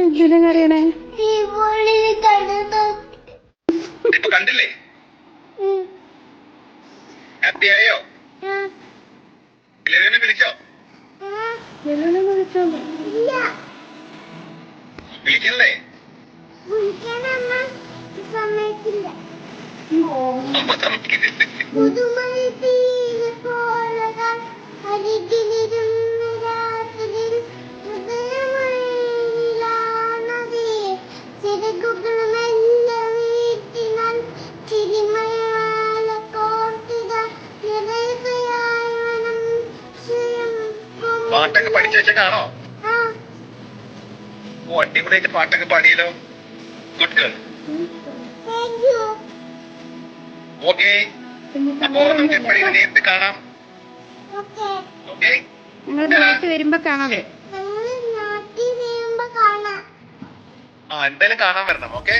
എന്തിനാ കരയണേ? ഇപ്പൊ കണ്ടില്ലേ? ഹാപ്പിയായോ? എല്ലാവരും വിളിച്ചോ? വിളിക്കല്ലേ? അമ്മ സമ്മതിക്കുന്നില്ല. പാട്ടൊക്കെ പഠിച്ചു വെച്ചിട്ടാണോ? ഓ, അടിപൊളിയായിട്ട് പാട്ടൊക്കെ പാടിയല്ലോ. Good girl. ഓക്കെ, അപ്പോ നമുക്ക് എപ്പോഴും നേരിട്ട് കാണാം. ഓക്കെ, നിങ്ങൾ നാട്ടിൽ വരുമ്പോ കാണാതെ. ആ എന്തായാലും കാണാൻ വരണം. ഓക്കെ.